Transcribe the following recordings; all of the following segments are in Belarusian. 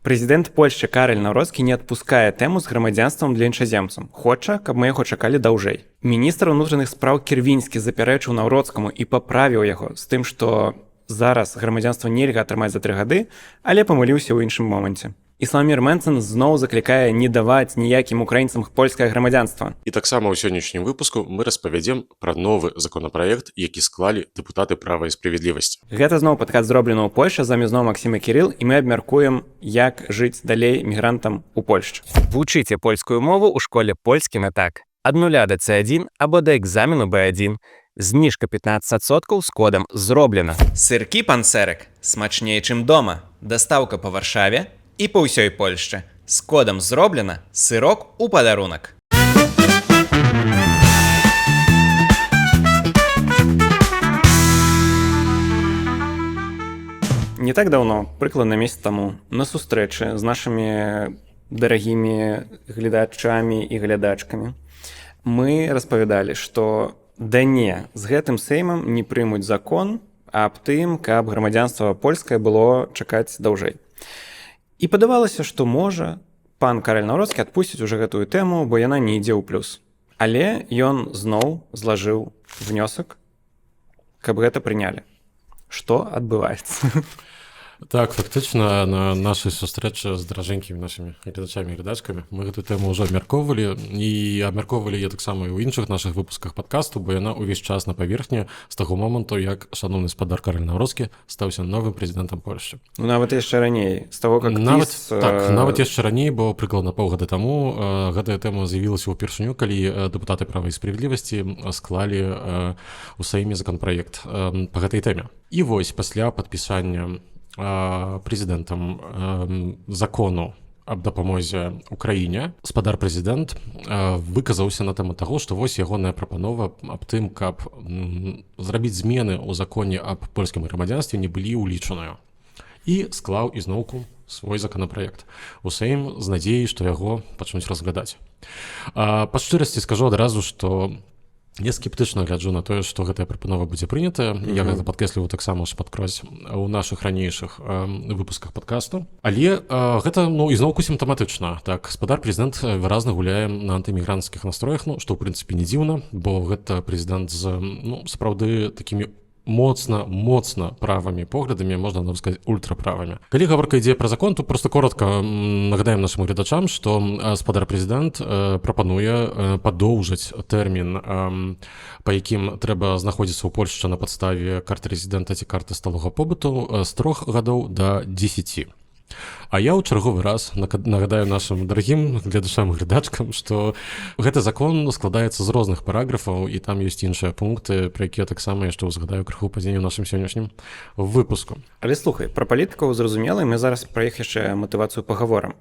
Прэзідэнт Польшчы Карэль Наўроцкі не адпускае тэму з грамадзянствам для іншаземцаў. Хоча, каб мы яго чакалі даўжэй. Міністр унутраных спраў Кірвінскі запярэчыў Наўроцкаму і паправіў яго з тым, што зараз грамадзянства нельга атрымаць за 3 гады, але памыліўся ў іншым моманце. Ісламір Мэнсон зноў заклікае не даваць ніякім украінцам польскае грамадзянства. І таксама ў сённяшнім выпуску мы распавядзем пра новы законапраект, які склалі дэпутаты права і справядлівасці. Гэта зноў падкаст зроблена ў Польшчы, з вамі зноў Максім і Кірыл, і мы абмяркуем, як жыць далей мігрантам у Польшчы. Вучыце польскую мову ў школе польскі на так. Ад 0 да C1 або да экзамену B1. Зніжка 15% з кодам «Зроблена». Сыркі панцэрык смачней, чым дома. Дастаўка па Варшаве і па ўсёй Польшчы. З кодам «Зроблена» сырок у падарунак. Не так даўно, прыкладна месяц таму, на сустрэчы з нашымі дарагімі гледачамі і глядачкамі мы распавядалі, што да не, з гэтым сеймам не прымуць закон аб тым, каб грамадзянства польскае было чакаць даўжэй. І падавалася, што можа пан Карэль Наўроцкі адпусціць уже гэтую тэму, бо яна не ідзе ў плюс. Але ён зноў злажыў внёсак, каб гэта прынялі. Што адбываецца? Так, фактычна на нашай сустрэчы з даражэнькімі нашымі гледачамі і гледачкамі мы гэтую тэму ўжо абмяркоўвалі, і абмяркоўвалі я таксама і ў іншых нашых выпусках падкасту, бо яна ўвесь час на паверхні з таго моманту, як шаноўны спадар Карэль Наўроцкі стаўся новым прэзідэнтам Польшчы. Ну, нават яшчэ раней, з таго, как нават яшчэ раней, бо прыкладна паўгады таму гэтая тэма з'явілася ўпершыню, калі дэпутаты права і справядлівасці склалі у Сейме законапраект па гэтай тэме. І вось пасля падпісання прэзідэнтам закону аб дапамозе Украіне спадар прэзідэнт выказаўся на тэму таго, што вось ягоная прапанова аб тым, каб зрабіць змены ў законе аб польскім грамадзянстве не былі ўлічаныя. І склаў ізноўку свой законапраект у Сейм з надзеяй, што яго пачнуць разглядаць. Па шчырасці скажу адразу, што я скептычна гляджу на тое, што гэтая прапанова будзе прынятая. Я гэта падкрэсліваю таксама ж падкрэсліць у нашых ранейшых выпусках падкасту. Але гэта ізноўку сімптаматычна. Так, спадар прэзідэнт выразна гуляе на антымігранцкіх настроях, што ў прынцыпе не дзіўна, бо гэта прэзідэнт з сапраўды такімі моцна правымі поглядамі, можна нават сказаць ультраправымі. Калі гаворка ідзе пра закон, то проста коротка нагадаем нашым гледачам, што спадар прэзідэнт прапануе падоўжыць тэрмін, па якім трэба знаходзіцца ў Польшчы на падставе карты рэзідэнта ці карты сталага побыту з 3 гадоў да 10. А я ў чарговы раз нагадаю нашым дарагім гледачам і гледачкам, што гэты закон складаецца з розных параграфаў, і там ёсць іншыя пункты, пра якія таксама яшчэ ўзгадаю крыху пазней у нашым сённяшнім выпуску. Але слухай, пра палітыкаў зразумела, і мы зараз пра іх яшчэ матывацыю пагаворам.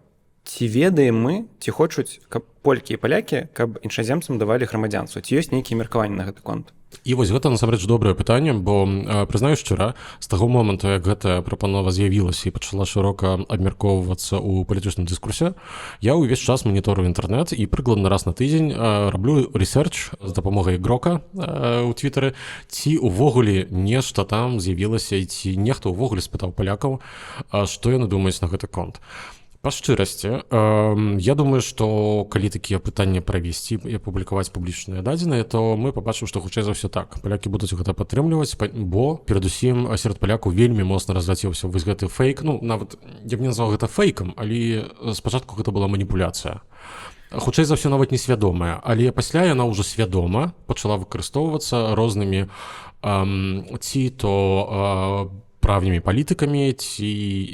Ці ведаем мы, ці хочуць, каб полькі і палякі, каб іншаземцам давалі грамадзянства? Ці ёсць нейкія меркаванні на гэты конт? І вось гэта насамрэч добрае пытанне, бо прызнаю шчыра, з таго моманту, як гэтая прапанова з'явілася і пачала шырока абмяркоўвацца ў палітычным дыскурсе, я ўвесь час маніторую інтэрнэт і прыкладна раз на тыдзень раблю рэсерч з дапамогай Грока ў твітары, ці ўвогуле нешта там з'явілася, ці нехта ўвогуле спытаў палякаў, што яны думаюць на гэты конт. Па шчырасці, я думаю, што калі такія пытанні правесці і апублікаваць публічныя дадзеныя, то мы пабачым, што хутчэй за ўсё так. Палякі будуць гэта падтрымліваць, бо перадусім сярод палякаў вельмі моцна разляцеўся вось гэты фейк. Нават я б не назваў гэта фейкам, але спачатку гэта была маніпуляцыя. Хутчэй за ўсё нават несвядомая, але пасля яна ўжо свядома пачала выкарыстоўвацца рознымі ці то правымі палітыкамі ці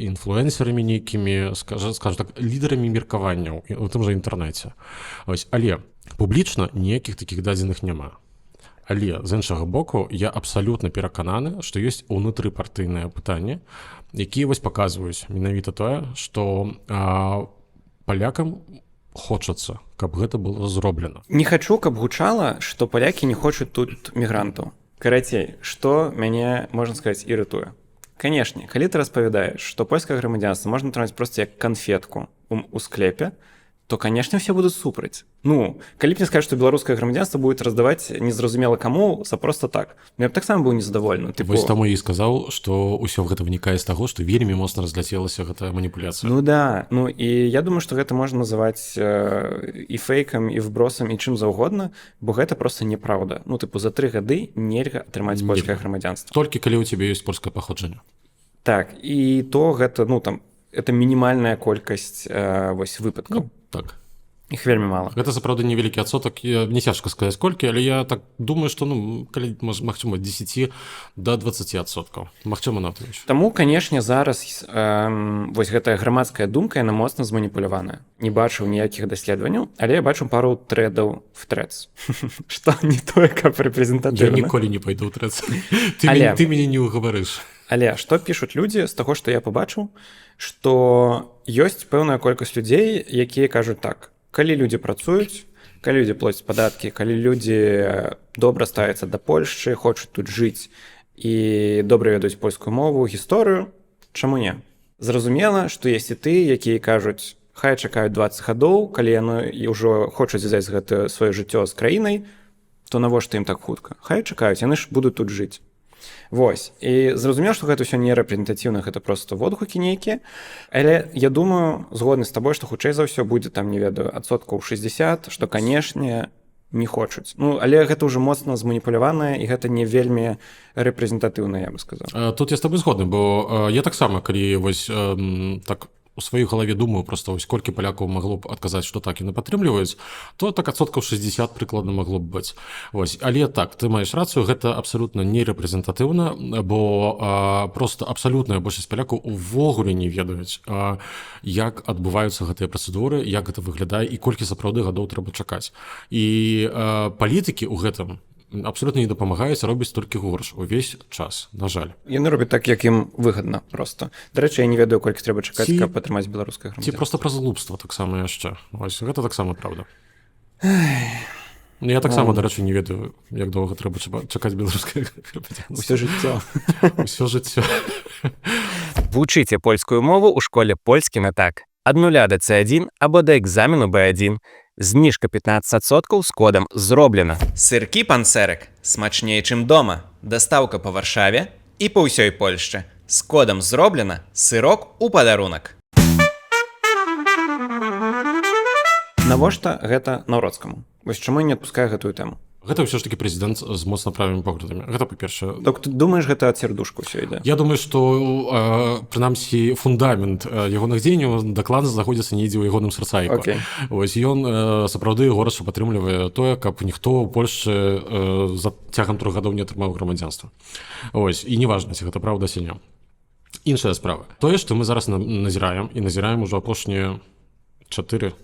інфлуэнсерамі нейкімі, скажу так, лідарамі меркаванняў у тым жа інтэрнэце. Але публічна ніякіх такіх дадзеных няма. Але, з іншага боку, я абсалютна перакананы, што ёсць унутрыпартыйныя пытанні, якія вось паказваюць менавіта тое, што палякам хочацца, каб гэта было зроблена. Не хачу, каб гучала, што палякі не хочуць тут мігрантаў. Карацей, што мяне, можна сказаць, ірытуе. Канешне, калі ты распавядаеш, што польскае грамадзянства можна атрымаць проста як канфетку ў склепе, то, конечно, все будут супраць. Ну, калі б мне сказаць, што беларускае грамадзянства будет раздаваць незразумела каму за просто так. Я б таксама быў незадаволены. Вось таму я і сказаў, што ўсё гэта вынікае з таго, што вельмі моцна разляцелася гэтая маніпуляцыя. Ну да, ну і я думаю, што гэта можна называць і фейкам, і вбросам, і чым заўгодна, бо гэта просто неправда. Ну, за 3 гады нельга атрымаць польскае грамадзянства. Толькі калі ў цябе ёсць польскае паходжанне. Так, і то гэта, это мінімальная колькасць вось выпадкаў. Так. Іх вельмі мала. Гэта сапраўды невялікі адсотак, не цяжка сказаць колькі, але я так думаю, што калі магчыма 10 до 20%. Магчыма нават менш. Таму, канешне, зараз вось гэтая грамадская думка, яна моцна зманіпуляваная. Не бачыў ніякіх даследаванняў, але я бачу пару трэдаў в Threads. Што не тое, каб рэпрэзентатыўна. Я ніколі не пайду ў Threads. Ты мяне не ўгаварыш. Але што пішуць людзі з таго, што я пабачыў, што ёсць пэўная колькасць людзей, якія кажуць так: калі людзі працуюць, калі людзі плоцяць падаткі, калі людзі добра ставяцца да Польшчы, хочуць тут жыць і добра ведаюць польскую мову, гісторыю, чаму не? Зразумела, што ёсць і ты, якія кажуць, хай чакаюць 20 гадоў, калі яны ўжо хочуць звязаць гэта сваё жыццё з краінай, то навошта ім так хутка? Хай чакаюць, яны ж будуць тут жыць. Вось, і зразумеў, што гэта ўсё не рэпрэзентатыўна, гэта просто водгукі нейкія, але я думаю, згодны з табой, што хутчэй за ўсё будзе там, не ведаю, адсоткаў 60, што, канешне, не хочуць. Але гэта ўжо моцна зманіпуляванае, і гэта не вельмі рэпрэзентатыўна, я бы сказаў. Тут я з табой згодны, бо я таксама, калі вось так у сваёй галаве думаю проста вось колькі палякаў магло б адказаць, што так і не падтрымліваюць, то так адсоткаў 60 прыкладна магло б быць. Вось, але так, ты маеш рацыю, гэта абсалютна не рэпрэзентатыўна, бо просто абсалютная большасць палякаў увогуле не ведаюць, як адбываюцца гэтыя працэдуры, як гэта выглядае і колькі сапраўды гадоў трэба чакаць. І палітыкі ў гэтым абсолютно не дапамагаюць, робяць толькі горш увесь час, на жаль. Яны робяць так, як ім выгадна просто. Дарэчы, я не ведаю, колькі трэба чакаць, каб атрымаць беларускае грамадзянства. Ці проста праз глупства таксама яшчэ. Вось, гэта таксама правда. Я таксама, дарэчы, не ведаю, як доўга трэба чакаць беларускае грамадзянства. Усё жыццё. Усё жыццё. Вучыце польскую мову ў школе польскі на так. Ад 0 до C1 або да экзамену B1. Зніжка 15% з кодам «Зроблена». Сыркі панцэрак смачней, чым дома. Дастаўка па Варшаве і па ўсёй Польшчы. З кодам «Зроблена» сырок у падарунак. Навошта гэта наўродскаму? Вось чаму не адпускае гэтую тэму? Гэта ўсё ж такі прэзідэнт з моцна правымі поглядамі. Гэта па-першае. Так ты думаеш, гэта ад сердушку ўсё ідзе? Я думаю, што прынамсі фундамент ягоных дзеянняў дакладна знаходзіцца недзе ў ягоным сарцайку. Вось ён сапраўды горача падтрымлівае тое, каб ніхто ў Польшчы за цягам 3 гадоў не атрымаў грамадзянства. Вось, і неважна, ці гэта праўда ці не. Іншая справа. Тое, што мы зараз назіраем, і назіраем ужо апошнія 4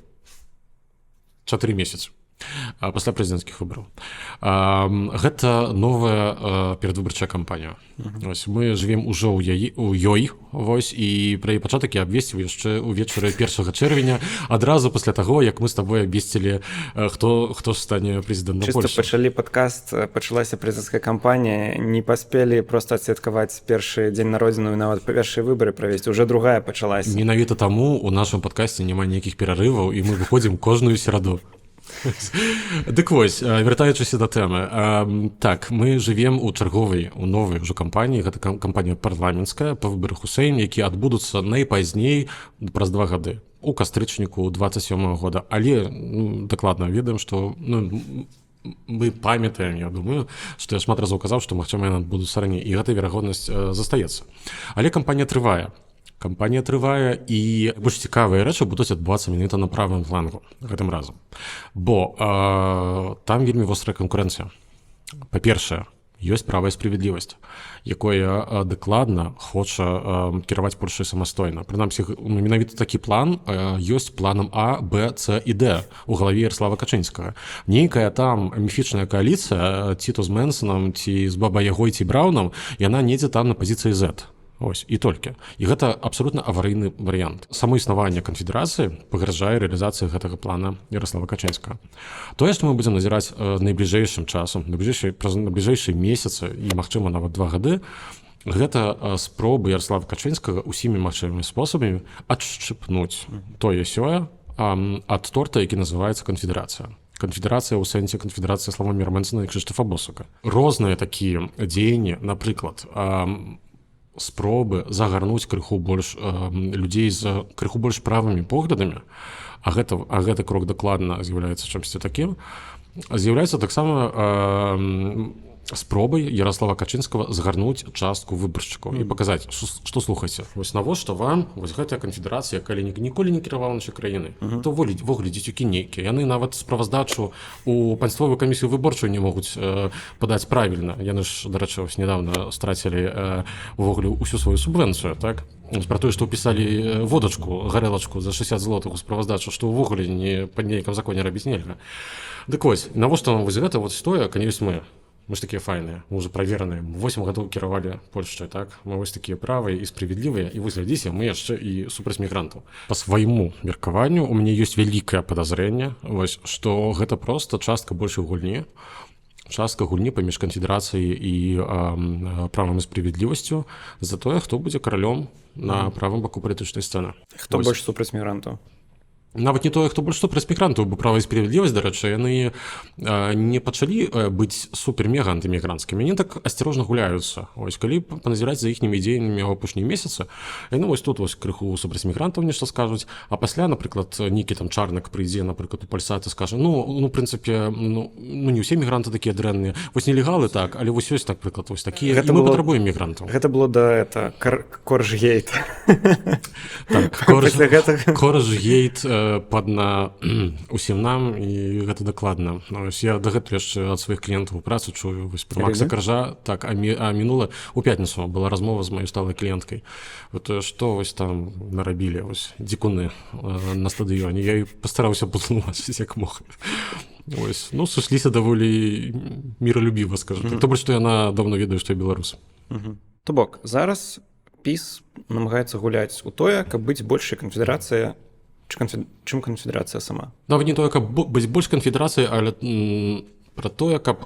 месяцы пасля прэзідэнцкіх выбараў. Гэта новая перадвыбарчая кампанія. Мы жывем ужо ў ёй, вось, і пра яе пачатак я абвесціў яшчэ ўвечары 1 чэрвеня, адразу пасля таго, як мы з табой абвесцілі, хто ж стане прэзідэнтам Польшчы. Чыста пачалі падкаст, пачалася прэзідэнцкая кампанія, не паспелі проста адсвяткаваць першы дзень народзіну і нават першыя выбары правесці, уже другая пачалася. Менавіта таму ў нашым падкасце няма ніякіх перарываў, і мы выходзім кожную сераду. Дык вось, вяртаючыся да тэмы. Так, мы жывем у новай ўжо кампаніі, гэта кампанія парламенцкая па выбарах у Сейм, якія адбудуцца найпазней праз 2 гады, у кастрычніку 27-го года. Але дакладна ведаем, што мы памятаем, я думаю, што я шмат разоў казаў, што магчыма яны адбудуцца раней, і гэта верагоднасць застаецца. Але кампанія трывае. Кампанія трывае, і больш цікавыя рэчы будуць адбывацца менавіта на правым флангу гэтым разам. Бо там вельмі вострая канкурэнцыя. Па-першае, ёсць права і справядлівасць, якое дакладна хоча кіраваць Польшай самастойна. Прынамсі, менавіта такі план ёсць планам А, Б, С і Д у галаве Ярослава Качынскага. Нейкая там міфічная кааліцыя, ці то з Мэнсонам, ці з Баба-Ягой, ці Браўнам, яна недзе там на пазіцыі Z. Ось, і толькі. І гэта абсалютна аварыйны варыянт. Само існаванне канфедэрацыі пагражае рэалізацыі гэтага плана Ярослава Качынскага. Тое, што мы будзем назіраць найбліжэйшым часам, на бліжэйшыя месяцы і, магчыма, нават 2 гады, гэта спробы Ярослава Качынскага ўсімі магчымымі спосабамі адшчыпнуць тое-сёе ад торта, які называецца канфедэрацыя. Канфедэрацыя ў сэнсе канфедэрацыя Слава Міра-Мэнсена і Крыштафа Босака. Розныя такія дзеянні, напрыклад, спробы загарнуць крыху больш людзей з крыху больш правымі поглядамі, а гэты крок дакладна з'яўляецца чымсьці такім, з'яўляецца таксама спробай Ярослава Качынскага згарнуць частку выбаршчыкаў і паказаць, што слухайце, вось навошта вам вось гэтая канфедэрацыя, калі ніколі не кіравала нашай краіны, то вогуле дзецюкі нейкія. Яны нават справаздачу у панствовую камісію выборчую не могуць падаць правільна. Яны ж, дарэчы, нядаўна страцілі увогуле ўсю сваю субвенцыю, так? Пра тое, што ўпісалі водачку, гарэлачку за 60 злотых у справаздачу, што ўвогуле па нейкам законе рабіць нельга. Дык вось, навошта вам вось гэта вось тое, калі ёсць мы? Мы ж такія файныя, мы ўжо правераныя. 8 гадоў кіравалі Польшчай, так? Мы вось такія правыя і справядлівыя, і вось глядзіце, мы яшчэ і супраць мігрантаў. Па свайму меркаванню у мяне ёсць вялікае падазрэнне, вось, што гэта проста частка большай гульні, частка гульні паміж канфедэрацыяй і правам і справядлівасцю за тое, хто будзе каралём на правым баку палітычнай сцэны. Хто больш супраць мігрантаў? Нават не тое, хто больш супраць мігрантаў, бо права і справядлівасць, дарэчы, яны не пачалі быць супер-мега антымігранцкімі. Яны так асцярожна гуляюцца. Ось, калі паназіраць за іхнімі дзеяннямі ў апошнія месяцы, яны вось тут вось крыху супраць мігрантаў нешта скажуць, а пасля, напрыклад, нейкі там чарнак прыйдзе, напрыклад, у Пальсат і скажа, ну, прынцыпе, не ўсе мігранты такія дрэнныя. Вось нелегалы так, але вось ёсць, напрыклад, вось такія, і мы патрабуем мігрантаў. Гэта было да Коржгейт. Так, Коржгейт падна усім нам, і гэта дакладна. Я дагэтуль яшчэ ад сваіх кліентаў у працы чую вось пра Макса Каржа, так, а мінула у пятніцу была размова з маёй сталай кліенткай. Вот што вось там нарабілі вось дзікуны на стадыёне. Я і пастараўся патлумачыць як мог. Ось, ну, сышліся даволі міралюбіва, скажу так. То больш, што яна даўно ведае, што я беларус. То бок, зараз ПіС намагаецца гуляць у тое, каб быць большай канфедэрацыя, чым канфедэрацыя сама. Нават не тое, каб быць больш канфедэрацыяй, але пра тое, каб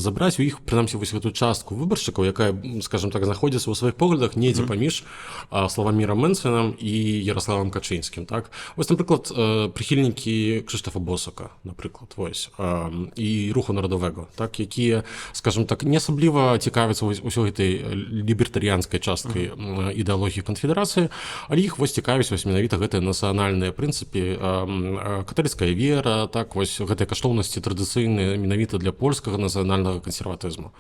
забраць у іх, прынамсі, вось гэтую частку выбаршчыкаў, якая, скажем так, знаходзіцца ў сваіх поглядах недзе паміж Славам Міра-Мэнсенам і Ярославам Качынскім, так? Вось, напрыклад, прыхільнікі Крыштафа Босака, напрыклад, вось, і руху нарадовага, так, якія, скажем так, не асабліва цікавяцца ўсё гэтай лібертарыянскай часткай ідэалогіі канфедэрацыі, але іх вось цікавіць вось менавіта гэтыя нацыянальныя прынцыпы, каталіцкая вера, так, вось гэтыя каштоўнасці традыцыйныя менавіта для польскага нацыянальнага кансерватызму.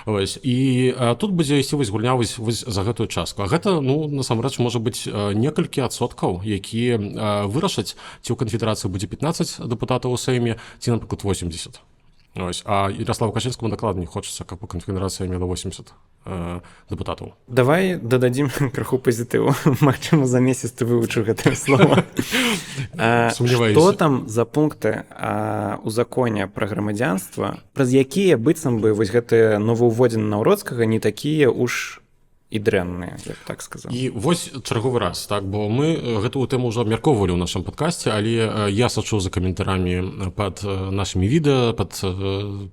Ось, і тут будзе ісці вось гульня вось за гэтую частку. А гэта, ну, насамрэч, можа быць некалькі адсоткаў, якія вырашаць, ці ў канфедэрацыі будзе 15 дэпутатаў у Сейме, ці, напрыклад, 80. Ось, а Ярославу Качынскаму дакладна не хочацца, каб канфедэрацыя мела 80 дэпутатаў. Давай дададзім крыху пазітыву. Магчыма, за месяц ты вывучыў гэтае слова. Сумняваюся. Што там за пункты ў законе пра грамадзянства, праз якія быццам бы вось гэтыя новаўводзены Наўродскага не такія уж і дрэнныя, я б так сказаў. І вось чарговы раз, так, бо мы гэтую тэму ўжо абмяркоўвалі ў нашым падкасці, але я сачу за каментарамі пад нашымі відэа, пад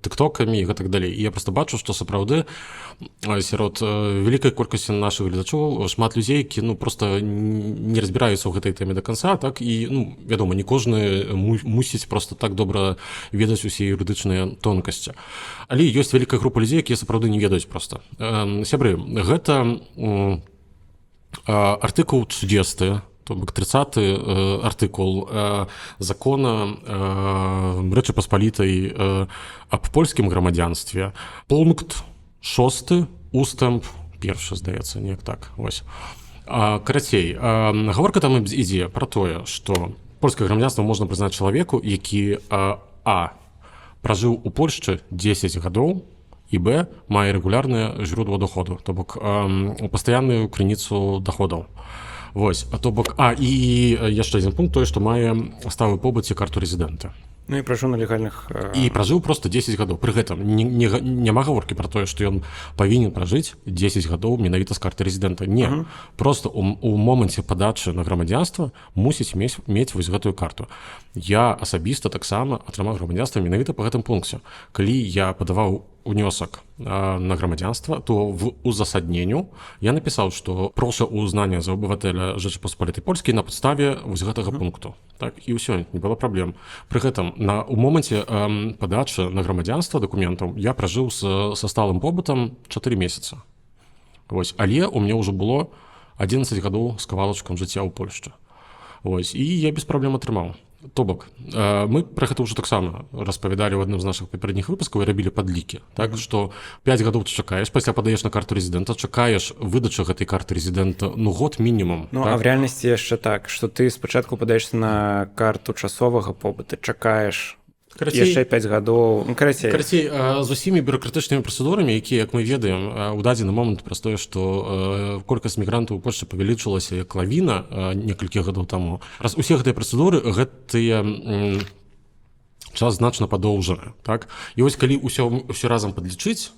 тыктокамі і гэтак далей. І я проста бачу, што сапраўды сярод вялікай колькасці нашых гледачоў шмат людзей, які, ну, проста не разбіраюцца ў гэтай тэме да канца, так, і, ну, вядома, не кожны мусіць проста так добра ведаць усе юрыдычныя тонкасці. Але ёсць вялікая група людзей, якія сапраўды не ведаюць проста. Сябры, гэта артыкул 30, то бок 30 артыкул закона Рэчы Паспалітай аб польскім грамадзянстве. Пункт 6, устамп 1, здаецца, неяк так. Вось. Карацей, гаворка там ідзе пра тое, што польскае грамадзянства можна прызнаць чалавеку, які пражыў у Польшчы 10 гадоў, і б, мае рэгулярнае źródło доходу, то бок пастаянную крыніцу доходаў. Вось, то бок, і яшчэ адзін пункт, тое, што мае сталы побыт ці карту рэзідэнта. Ну і пражыў на легальных... І пражыў проста 10 гадоў. Пры гэтым няма гаворкі пра тое, што ён павінен пражыць 10 гадоў менавіта з карты рэзідэнта. Не, проста у моманце падачы на грамадзянства мусіць мець вось гэтую карту. Я асабіста таксама атрымаў грамадзянства менавіта па гэтым пункце. Калі я падаваў унёсак на грамадзянства, то в узасадненню я напісаў, што проша ўзнання за абывателя Rzeczypospolitej Polskiej на падставе вось гэтага пункту. Так, і ўсё, не было праблем. Пры гэтым у моманце падачы на грамадзянства дакументаў я пражыў са сталым побытам 4 месяца. Вось, але у мяне ўжо было 11 гадоў з кавалачкам жыцця ў Польшчы. Вось, і я без праблем атрымаў. То бок, мы пра гэта ўжо таксама распавядалі ў адным з нашых папярэдніх выпускаў і рабілі падлікі. Так, што 5 гадоў ты чакаеш, пасля падаеш на карту рэзідэнта, чакаеш выдачы гэтай карты рэзідэнта, год мінімум. Ну, так? а в рэальнасці яшчэ так, што ты спачатку падаешся на карту часовага побыта, чакаеш яшчэ 5 гадоў, карацей, з усімі бюрократычнымі працэдурамі, якія, як мы ведаем, у дадзены момант праз тое, што колькасць мігрантаў у Польшчы павялічылася як лавіна некалькі гадоў таму. Раз усе гэтыя працэдуры, гэтыя час значна падоўжаны. Так? І вось калі ўсё разам падлічыць,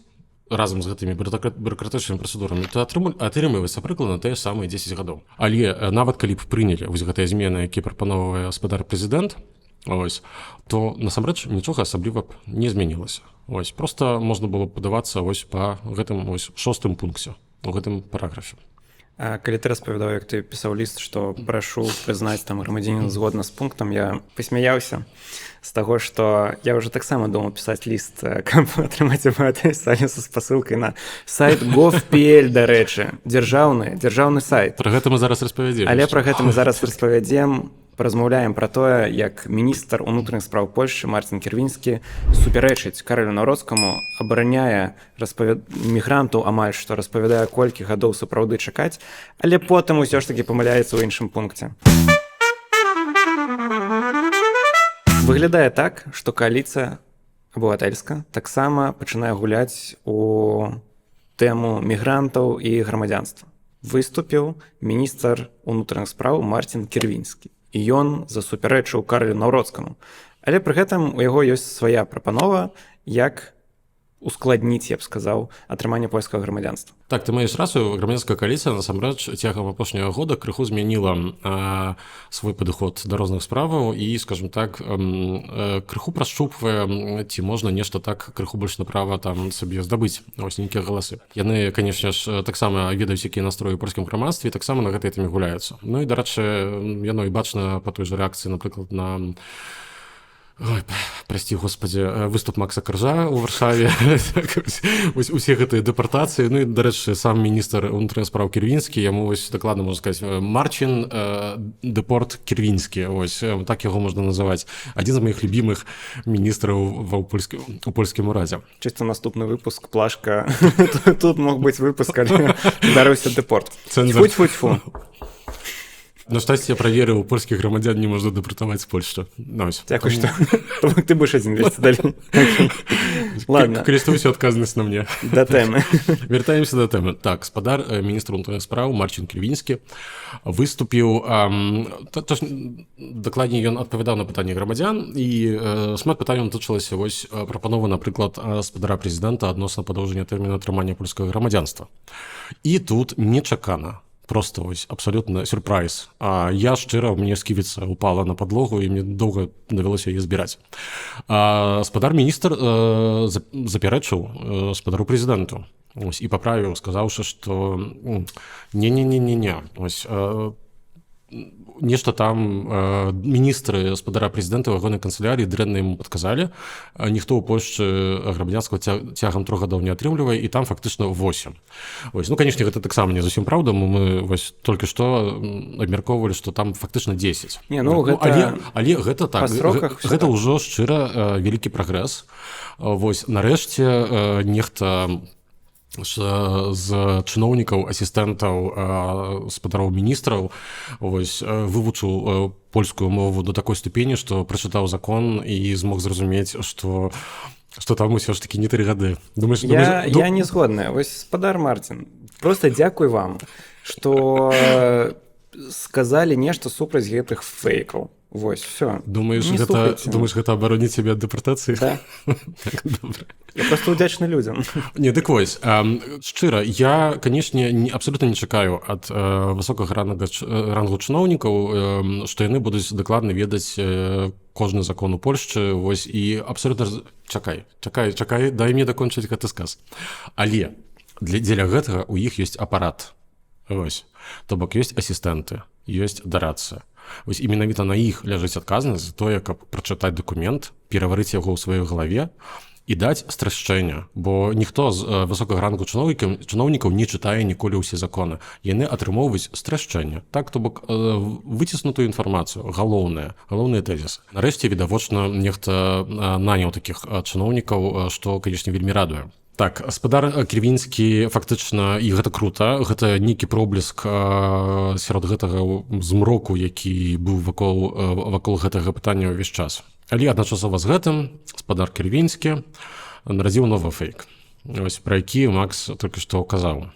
разам з гэтымі бюрократычнымі працэдурамі, то атрымліваецца прыкладна тыя самыя 10 гадоў. Але нават калі б прынялі вось гэтыя змены, які прапановвае спадар-прэзідэнт, ось, то насамрэч нічога асабліва б не змянілася. Ось, просто можна было падавацца ось па гэтым ось 6-м пункце, у гэтым параграфе. А калі ты распавядаў, як ты пісаў ліст, што прашу прызнаць там грамадзянін згодна з пунктам, я пасмяяўся з таго, што я ўжо таксама думаў пісаць ліст, каб атрымаць абыватель са спасылкай на сайт gov.pl, дарэчы, дзяржаўны сайт. Пра гэта мы зараз распавядзем. Але пра гэта мы зараз распавядзем, паразмаўляем пра тое, як міністр унутраных спраў Польшчы Марцін Кірвінскі супярэчыць Каролю Наўродскаму, абараняе мігрантаў амаль што, распавядае, колькі гадоў сапраўды чакаць, але потым усё ж такі памыляецца ў іншым пункце. Выглядае так, што кааліцыя абывательска таксама пачынае гуляць у тэму мігрантаў і грамадзянства. Выступіў міністр унутраных спраў Марцін Кірвінскі. І ён засупярэчыў Каролю Наўродскаму. Але пры гэтым у яго ёсць свая прапанова, як ускладніць, я б сказаў, атрыманне польскага грамадзянства. Так, ты маеш рацыю, грамадзянская кааліцыя насамрэч цягам апошняга года крыху змяніла свой падыход да розных справаў і, скажем так, крыху прашчупвае, ці можна нешта так крыху больш направа там сабе здабыць вось нейкія галасы. Яны, канешне ж, таксама ведаюць, якія настроі ў польскім грамадстве, таксама на гэтай тэме гуляюцца. Ну і, дарэчы, яно і бачна па той жа рэакцыі, напрыклад, на ой, прости, господи, выступ Макса Каржа ў Варшаве, усе гэтыя дэпартацыі, ну і, дарэчы, сам міністр унутраных спраў Кірвінскі, яму вось дакладна можна сказаць, Марчин Депорт Кірвінскі, ось, так яго можна называць. Адзін з моих любимых міністраў у польскім урадзе. Чисто наступны выпуск, плашка. Тут мог быць выпуск, але здарыўся Депорт. Тьфу-тьфу-тьфу. На шчасце, я праверыў, польскіх грамадзян не можна дэпартаваць з Польшчы. Дзякуй, што ты будзеш адзін весці далей. Ладно. Карыстуюся адказнасць на мне. Да тэмы. Вяртаемся да тэмы. Так, спадар міністр унутраных спраў Марцін Кірвінскі выступіў, дакладней, ён адпавядаў на пытанні грамадзян, і шмат пытанняў датычылася вось прапановы, напрыклад, спадара прэзідэнта адносна падоўжання тэрміну атрымання польскага грамадзянства. І тут нечакана, просто вось абсалютна сюрпрайз. Я шчыра, мне сківіца упала на падлогу, і мне доўга давялося яе збіраць. Спадар міністр запярэчыў спадару прэзідэнту і паправіў, сказаўшы, што не-не-не-не-не. Нешта там міністры спадара прэзідэнта ў ягонай канцылярыі дрэнна яму падказалі. Ніхто ў Польшчы грамадзянства цягам 3 гадоў не атрымлівае, і там фактычна 8. Ну, канешне, гэта таксама не зусім праўда, мы толькі што абмяркоўвалі, што там фактычна 10. Але гэта так, гэта ўжо шчыра вялікі прагрэс. Нарэшце нехта з чыноўнікаў, асістэнтаў спадароў міністраў вывучыў польскую мову до такой ступені, што прачытаў закон і змог зразумець, што там усё ж такі не 3 гады. Я не згодная. Спадар Марцін, просто дзякуй вам, што сказалі нешта супраць гэтых фейкаў. Вось, все. Думаешь, гэта абароніць цябе ад дэпартацыі? Да. Так, добра. Я просто удзячны людзям. Не, дык вось, шчыра, я, канешне, абсолютна не чакаю ад высокага рангу чыноўнікаў, што яны будуць дакладна ведаць кожны закон у Польшчы, вось, і абсолютна... Чакай, дай мне дакончыць гэты сказ. Але дзеля гэтага у іх ёсць апарат. Вось. То бок ёсць асістэнты, ёсць дарацыя. Вось і менавіта на іх ляжыць адказнасць за тое, каб прачытаць дакумент, пераварыць яго ў сваёй галаве і даць страшчэнне, бо ніхто з высокага рангу чыноўнікаў не чытае ніколі ўсе законы. Яны атрымоўваюць страшчэнне. Так, то бок выціснутую інфармацыю, галоўныя тэзісы. Нарэшце, відавочна, нехта наняў такіх чыноўнікаў, што, канешне, вельмі радуе. Так, спадар Кірвінскі фактычна, і гэта крута, гэта нейкі пробліск сярод гэтага змроку, які быў вакол гэтага пытання ўвесь час. Але адначасова з гэтым спадар Кірвінскі нарадзіў новы фейк, вось, пра які Макс толькі што казаў.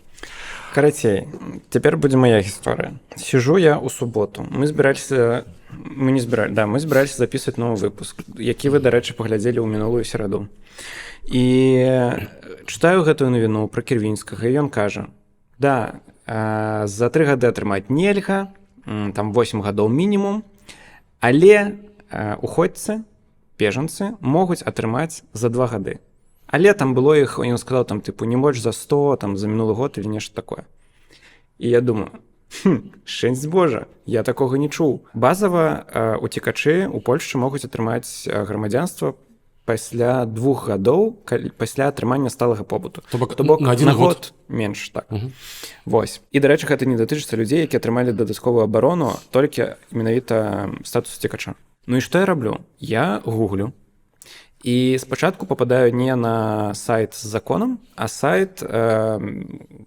Карацей, цяпер будзе моя гісторыя. Сижу я ў суботу. Мы збіраліся запісваць новы выпуск, які вы, дарэчы, паглядзелі ў мінулую сераду. І чытаю гэтую навіну пра Кірвінскага, і ён кажа: да, за 3 гады атрымаць нельга, там 8 гадоў мінімум, але уходцы, бежанцы могуць атрымаць за 2 гады. Але там было іх, ён сказаў, там, типу, не больш за 100, там, за мінулы год или нешта такое. І я думаю, шэнсць божа, я такога не чуў. Базава уцекачы ў Польшчы могуць атрымаць грамадзянства пасля 2 гадоў пасля атрымання сталага побыту. То бок на один год менш, так. Вось. І, дарэчы, гэта не датычыцца людзей, які атрымалі дадатковую абарону, толькі менавіта статус уцекача. Ну і што я раблю? Я гуглю. І спачатку попадаю не на сайт з законам, а сайт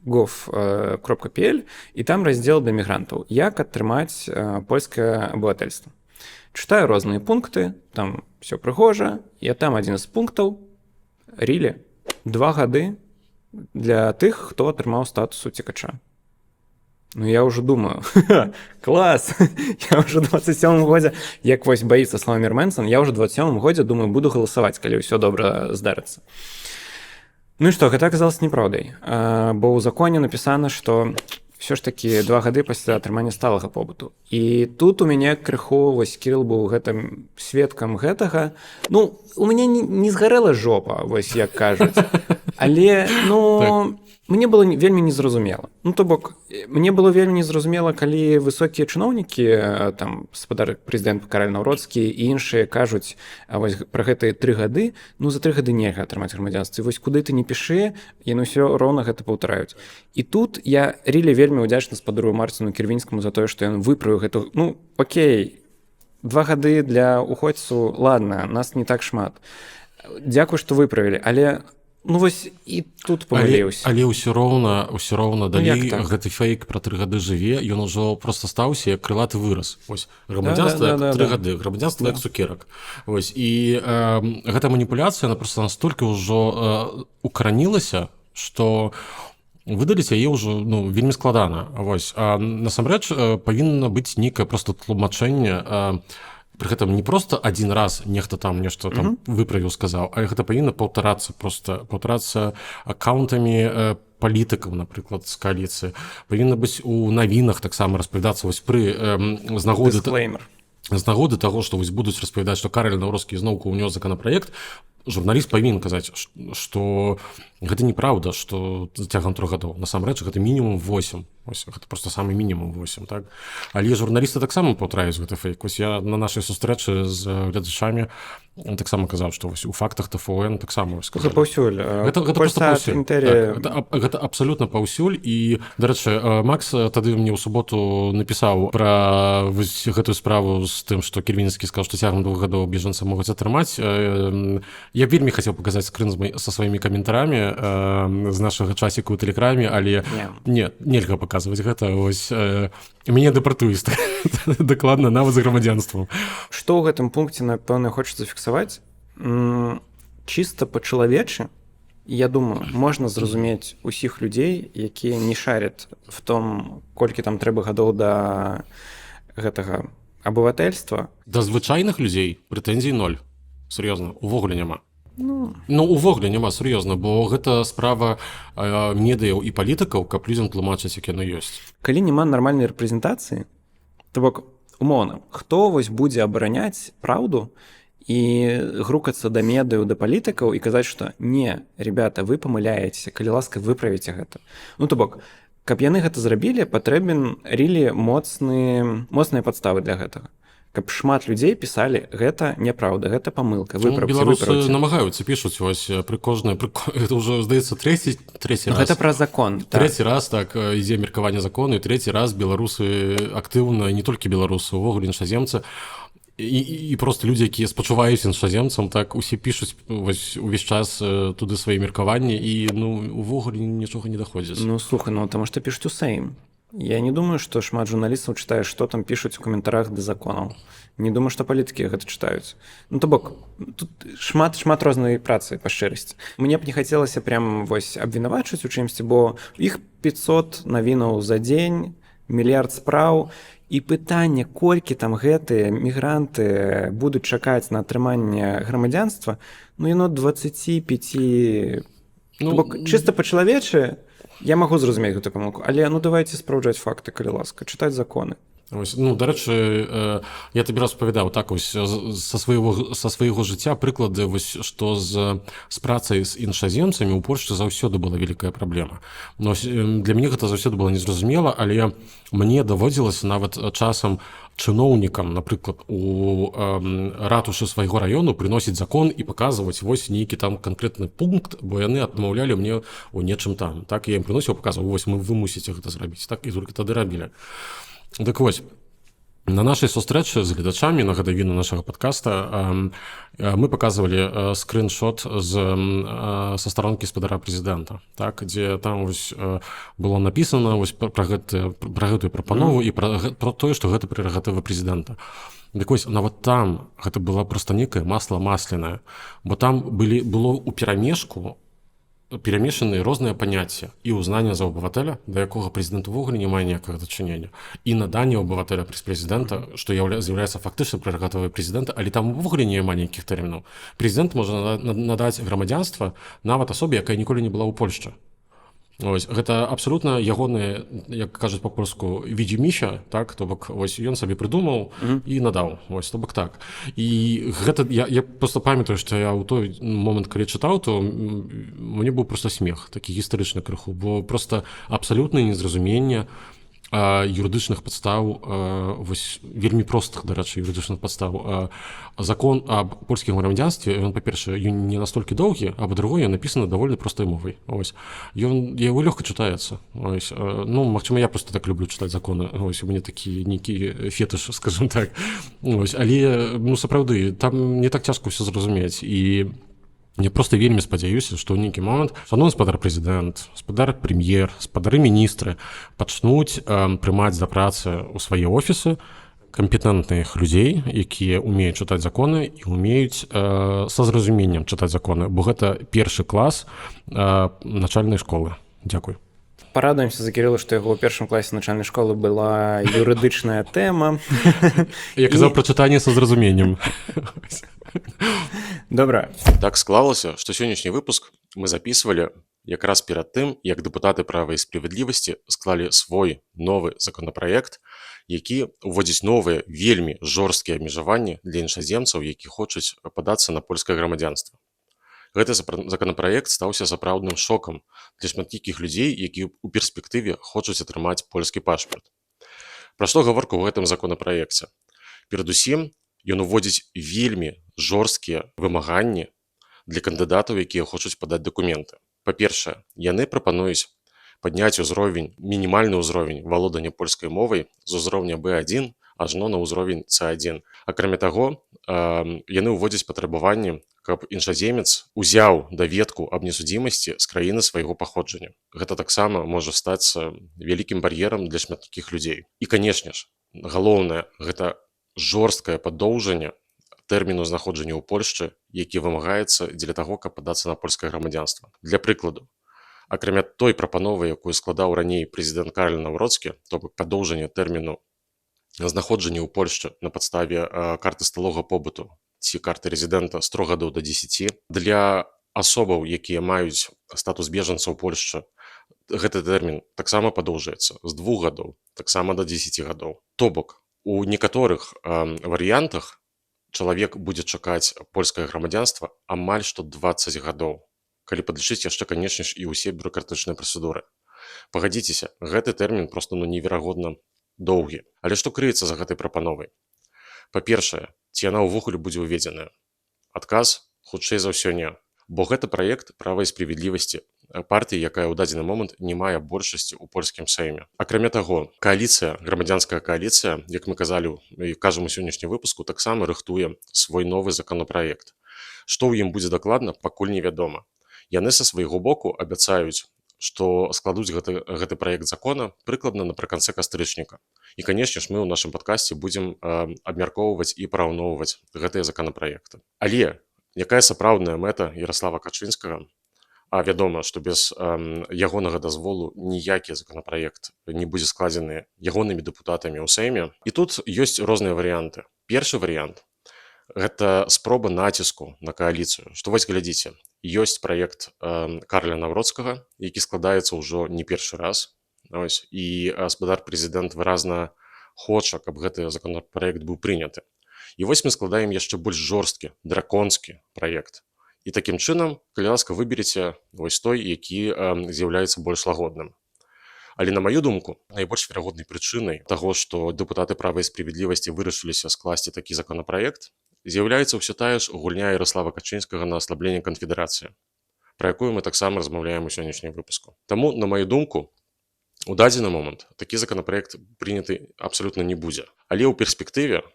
gov.pl, і там раздзел для мігрантаў. Як атрымаць польскае абывательства. Чытаю розныя пункты, там все прыгожа, і там адзін з пунктаў рілі 2 гады для тых, хто атрымаў статус уцекача. Ну, я уже думаю, класс, я уже в 27-м годзе, як вось баіцца Славомір Мэнсон, я уже в 27-м годзе, думаю, буду галасаваць, калі ўсё добра здарыцца. Ну і што, гэта аказалось неправдай, бо ў законе напісана, што все ж таки 2 гады пасля атрымання сталага побыту. І тут у мяне крыху, вось Кірыл быў гэтым сведкам гэтага, ну, у мяне не згарэла жопа, вось як кажуць, але, ну... Мне было вельмі незразумела. Ну, то бок, мне было вельмі незразумела, калі высокія чыноўнікі, там, спадар прэзідэнт Караль Наўродскі і іншыя кажуць вось пра гэтыя 3 гады, ну, за 3 гады нельга атрымаць грамадзянства. І вось куды ты не пішы, яны ўсё роўна гэта паўтараюць. І тут я рілі вельмі ўдзячны спадару Марціну Кірвінскаму за тое, што ён выправіў гэту, ну, окей, 2 гады для уходцу, ладно, нас не так шмат. Дзякуй, што выправілі, але... Ну вось і тут памыліўся. Але ўсё роўна далей гэты фейк пра 3 гады жыве, ён ужо проста стаўся як крылаты выраз. Вось грамадзянства як 3 гады, грамадзянства як цукерак. Вось і гэта маніпуляцыя, она проста настолькі ўжо укаранілася, што выдаліць яе ўжо, ну, вельмі складана. Вось, а насамрэч павінна быць нейкае проста тлумачэнне. Пры гэтым не проста адзін раз нехта там нешта там выправіў, сказаў, а гэта павінна паўтарацца аккаунтамі палітыкаў, напрыклад, з кааліцыі. Павінна быць у навінах таксама распавядацца вось пры з нагоды таго, што вось будуць распавядаць, што Караль Наўродскі зноўку ўнёс законапраект, журналіст павінен казаць, што гэта неправда, што цягам 3 гадоў. Насамрэч, гэта мінімум 8. Ось, гэта проста самы мінімум 8, так? Але журналісты таксама паўтараюць гэты фейк. Ось я на нашай сустрэчы з гледачамі таксама казаў, што вось у фактах ТФОН таксама сказалі. Гэта паўсюль. Гэта проста паўсюль. Так, гэта абсалютна паўсюль. І, дарэчы, Макс тады мне ў суботу напісаў пра вось гэтую справу з тым, што Кірвінскі сказаў, што цягам 2 гадоў бежанцы могуць атрымаць. Я вельмі хацеў паказаць скрын са сваімі каментарамі з нашага часіка ў тэлеграме, але нельга паказваць гэта. Вось мяне дэпартуюць дакладна нават з грамадзянствам. Што ў гэтым пункце, напэўна, хочацца зафіксаваць? Чыста па-чалавечы, я думаю, можна зразумець усіх людзей, якія не шарят в том, колькі там трэба гадоў да гэтага абывательства, Да звычайных людзей прэтэнзій 0. Сур'ёзна, увогуле няма. Ну, увогуле няма, сур'ёзна, бо гэта справа медыяў і палітыкаў, каб людзям тлумачыць, як яно ёсць. калі няма нармальнай рэпрэзентацыі, то бок умоўна, хто вось будзе абараняць праўду і грукацца да медыяў, да палітыкаў і казаць, што не, ребята, вы памыляецеся, калі ласка, выправіце гэта. Ну то бок, каб яны гэта зрабілі, патрэбен рілі моцныя падставы для гэтага. Каб шмат людзей пісалі, гэта няправда, гэта памылка, выправце, Беларусы выправце. намагаюцца, пішуць вось пры кожнай, это ўжо, здаецца, трэці Ну, раз. гэта пра закон. Трэці раз так ідзе меркаванне закону, і трэці раз беларусы актыўна, не толькі беларусы, увогуле іншаземцы, і проста людзі, якія спачуваюць іншаземцам, так усе пішуць вось увесь час туды свае меркаванні, і увогуле нічога не даходзіць. Ну, слухай, таму што пішуць усім. Я не думаю, што шмат журналістаў чытае, што там пішуць у каментарах да законаў. Не думаю, што палітыкі гэта чытаюць. Ну, то бок, тут шмат рознай працы, па шчырасці. Мне б не хацелася прям вось абвінавачваць у чымсьці, бо іх 500 навінаў за дзень, мільярд спраў, і пытанне, колькі там гэтыя мігранты будуць чакаць на атрыманне грамадзянства, яно 25... бок, чыста па-чалавечы, я магу зразумець гэту памылку, але давайце спраўджаць факты, калі ласка, чытаць законы. Дарэчы, я табе распавядаў так вось са свайго жыцця прыклады, вось што з працай з іншаземцамі ў Польшчы заўсёды была вялікая праблема. Для мяне гэта заўсёды было незразумела, але мне даводзілася нават часам чыноўнікам, напрыклад, у ратушы свайго раёну прыносіць закон і паказваць вось нейкі там канкрэтны пункт, бо яны адмаўлялі мне ў нечым там. Так я ім прыносіў, паказваў, вось вы мусіце гэта зрабіць. Так і толькі тады рабілі. Так вось, на нашай сустрэчы з гледачамі на гадавіну нашага падкаста мы паказвалі скриншот са старонкі спадара прэзідэнта, так, дзе там вось было напісана вось пра гэтую прапанову і пра тое, што гэта прерагатыва прэзідэнта. Так вось, нават там гэта была проста нейкае масла масляное, бо там было ў перамешку перамешаныя розныя паняцці і ўзнання за абывателя, да якога прэзідэнт увогуле не мае ніякага дачынення, і наданне абывателя праз прэзідэнта, што з'яўляецца фактычна прерагатывай прэзідэнта, але там увогуле няма ніякіх тэрмінаў. Прэзідэнт можа надаць грамадзянства нават асобе, якая ніколі не была ў Польшчы. Ось, гэта абсалютна ягоныя, як кажуць па-польску, відзіміся, так, то бок, вось ён сабе прыдумаў і надаў, вось, то бок так. І гэта, я проста памятаю, што я ў той момант, калі чытаў, то мне быў проста смех, такі гістарычны крыху, бо проста абсалютнае незразуменне юрыдычных падстаў, вось, вельмі простых, дарэчы, юрыдычных падстаў. Закон аб польскім грамадзянстве, ён, па-першае, ён не настолькі доўгі, а па-другое, ён напісаны даволі простай мовай. Ось. Яго лёгка чытаецца. Ось. Магчыма, я проста так люблю чытаць законы. Ось, у мяне такі нейкі фетыш, скажем так. Ось. Але, сапраўды, там не так цяжка ўсё зразумець. І я проста вельмі спадзяюся, што ў нейкі момант шановны спадар прэзідэнт, спадар прэм'ер, спадары міністры пачнуць прымаць да працы ў свае офісы кампетэнтных людзей, якія ўмеюць чытаць законы і ўмеюць са зразуменнем чытаць законы, бо гэта першы клас начальнай школы. Дзякуй. Парадуемся за Кірыла, што яго ў першым класе начальнай школы была юрыдычная тэма. Я казаў пра чытанне са зразуменнем. Добра. Так склалася, што сённяшні выпуск мы записывалі якраз перад тым, як дэпутаты права і справядлівасці склалі свой новы законапраект, які ўводзіць новыя вельмі жорсткія абмежаванні для іншаземцаў, які хочуць падацца на польскае грамадзянства. Гэты законапраект стаўся сапраўдным шокам для шматлікіх людзей, якія ў перспектыве хочуць атрымаць польскі пашпарт. Пра што гаворка ў гэтым законапраекце? Перадусім, ён уводзіць вельмі жорсткія вымаганні для кандыдатаў, якія хочуць падаць дакументы. Па-першае, яны прапануюць падняць мінімальны ўзровень валодання польскай мовай з узроўня B1 ажно на ўзровень C1. Акрамя таго, яны ўводзяць патрабаванні, каб іншаземец узяў даведку аб несудзімасці з краіны свайго паходжання. Гэта таксама можа стаць вялікім бар'ерам для шматлікіх людзей. І, канешне ж, галоўнае, гэта жорсткае падоўжанне тэрміну знаходжання ў Польшчы, які вымагаецца дзеля таго, каб падацца на польскае грамадзянства. Для прыкладу, акрамя той прапановы, якую складаў раней прэзідэнт Карл Навроцкі, то бок падоўжанне тэрміну знаходжанне ў Польшчы на падставе карты сталога побыту ці карты рэзідэнта з 3 гадоў до 10. Для асобаў, якія маюць статус бежанцаў Польшчы, гэты тэрмін таксама падоўжаецца з 2 гадоў таксама до 10 гадоў. То бок, у некаторых варыянтах чалавек будзе чакаць польскае грамадзянства амаль што 20 гадоў, калі падлічыць яшчэ, канечне ж, і ўсе бюракратычныя працэдуры. Пагадзіцеся, гэты тэрмін проста неверагодна доўгі. Але што крыецца за гэтай прапановай? Па-першае, ці яна ўвогуле будзе ўведзеная? Адказ хутчэй за ўсё не. Бо гэта праект права і справядлівасці партыі, якая ў дадзены момант не мае большасці ў польскім сайме. Акрамя таго, кааліцыя, грамадзянская кааліцыя, як мы казалі і кажам у сённяшнім выпуску, таксама рыхтуе свой новы законапраект. Што ў ім будзе дакладна, пакуль невядома. Яны са свайго боку абяцаюць, што складуць гэты праект закона прыкладна напрыканцы кастрычніка. І, канешне ж, мы ў нашым падкасці будзем абмяркоўваць і параўноўваць гэтыя законапраекты. Але якая сапраўдная мэта Ярослава Качынскага? А вядома, што без ягонага дазволу ніякі законапраект не будзе складзены ягонымі дэпутатамі ў Сейме. І тут ёсць розныя варыянты. Першы варыянт – гэта спроба націску на кааліцыю. Што вось глядзіце, ёсць праект Карля Навроцкага, які складаецца ўжо не першы раз. І гаспадар-прэзідэнт выразна хоча, каб гэты законапраект быў прыняты. І вось мы складаем яшчэ больш жорсткі, драконскі праект. І такім чынам, калі ласка, выберыце вось той, які з'яўляецца больш лагодным. Але, на маю думку, найбольш верагоднай прычынай таго, што дэпутаты права і справядлівасці вырашыліся скласці такі законапраект, з'яўляецца ўсё тая ж гульня Ярослава Качынскага на аслабленне канфедэрацыі, пра якую мы таксама размаўляем у сённяшнім выпуску. Таму, на маю думку, у дадзены момант такі законапраект прыняты абсалютна не будзе. Але ў перспектыве,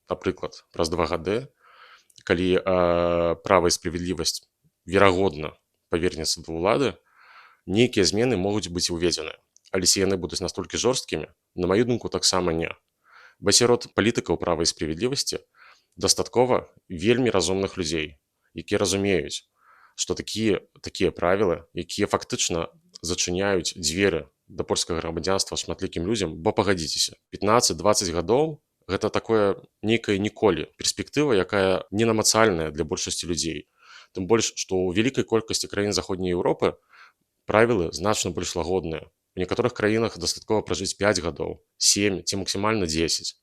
напрыклад, праз 2 гады, калі права і справядлівасць верагодна павернецца да ўлады, нейкія змены могуць быць уведзены. Але ці яны будуць настолькі жорсткімі, на маю думку, таксама не. Бо сярод палітыкаў права і справядлівасці дастаткова вельмі разумных людзей, якія разумеюць, што такія правілы, якія фактычна зачыняюць дзверы да польскага грамадзянства шматлікім людзям, бо пагадзіцеся, 15-20 гадоў гэта такое нейкае ніколі, перспектыва, якая ненамацальная для большасці людзей. Тым больш, што ў вялікай колькасці краін Заходняй Еўропы правілы значна больш лагодныя. У некаторых краінах дастаткова пражыць 5 гадоў, 7 ці максімальна 10.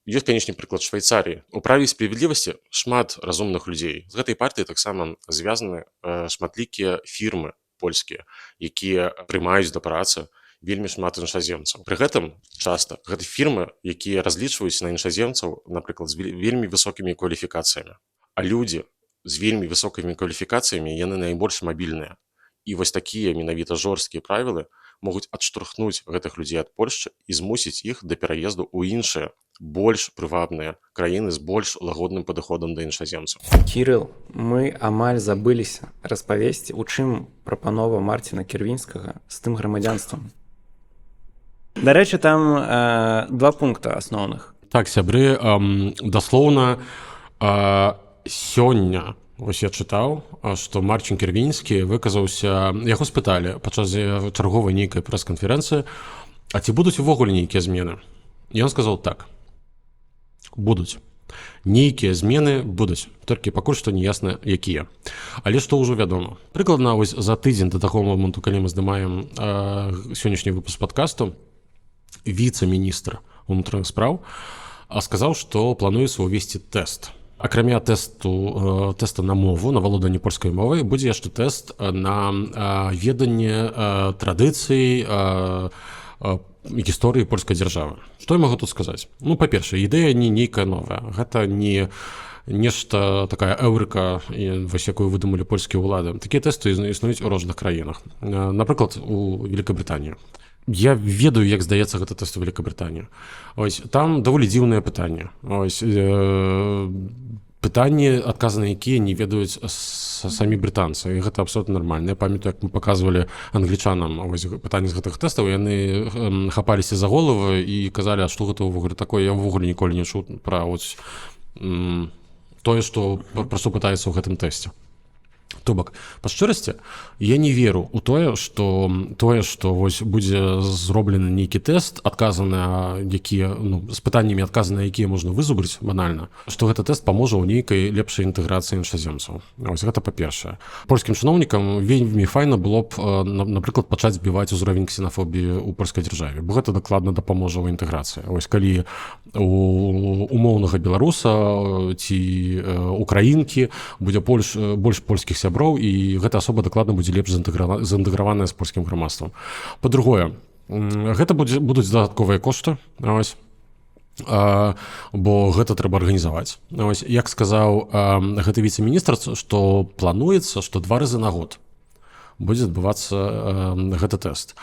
Ёсць, канечне, прыклад Швейцарыі. У праве і справядлівасці шмат разумных людзей. З гэтай партыяй таксама звязаны шматлікія фірмы польскія, якія прымаюць да працы вельмі шмат іншаземцаў. Пры гэтым часта гэта фірмы, якія разлічваюць на іншаземцаў, напрыклад, з вельмі высокімі кваліфікацыямі. А людзі з вельмі высокімі кваліфікацыямі, яны найбольш мабільныя. І вось такія менавіта жорсткія правілы могуць адштурхнуць гэтых людзей ад Польшчы і змусіць іх да пераезду ў іншыя, больш прывабныя краіны з больш лагодным падыходам да іншаземцаў. Кірыл, мы амаль забыліся распавесці, у чым прапанова Марціна Кірвінскага з тым грамадзянствам. Дарэчы, там 2 пункта асноўных. Так, сябры, даслоўна, сёння вось я чытаў, што Марцін Кірвінскі выказаўся, яго спыталі падчас чарговай нейкай прэс-канферэнцыі, а ці будуць увогуле нейкія змены? І ён сказаў так. Будуць. Нейкія змены будуць, толькі пакуль што не ясна, якія. Але што ўжо вядома. Прыкладна вось за тыдзень да таго моманту, калі мы здымаем сённяшні выпуск падкасту, віцэ-міністр унутраных спраў сказаў, што плануецца ўвесці тэст. Акрамя тэста на мову, на валоданне польскай мовай, будзе яшчэ тэст на веданне традыцый, гісторыі польскай дзяржавы. Што я магу тут сказаць? Ну, па-першае, ідэя не нейкая новая. Гэта не нешта такая эўрыка, вось якую выдумалі польскія ўлады. Такія тэсты існуюць у розных краінах. Напрыклад, у Великабрытаніі. Я ведаю, як здаецца гэта тэст у Великабрытаніі. Ось там даволі дзіўнае пытанне. Ось пытанні, адказы на якія не ведаюць самі брытанцы. І гэта абсолютна нармальна. Я памятаю, як мы паказвалі англічанам пытанні з гэтых тэстаў, яны хапаліся за головы і казалі, а што гэта ўвогуле такое? Я ўвогуле ніколі не чуў пра тое, пра што пытаецца ў гэтым тэсце. То бок па шчырасці я не веру у тое што вось будзе зроблены нейкі тэст адказаны якія з пытаннямі адказаны якія можна вызубрыць банальна што гэты тэст паможа ў нейкай лепшай інтэграцыі іншаземцаў. Вось гэта па-першае. Польскім чыноўнікам вельмі файна было б напрыклад пачаць збіваць узровень ксенафобіі ў польскай дзяржаве, бо гэта дакладна дапаможа ў інтэграцыі. Вось калі у умоўнага беларуса ці украінкі будзе больш польскіх сяброў і гэта асоба дакладна будзе лепш заінтэграваная з польскім грамадствам. Па-другое, гэта будуць дадатковыя кошты, ось, бо гэта трэба арганізаваць. Ось, як сказаў гэты віцэ-міністр, што плануецца, што 2 разы на год будзе адбывацца гэты тэст.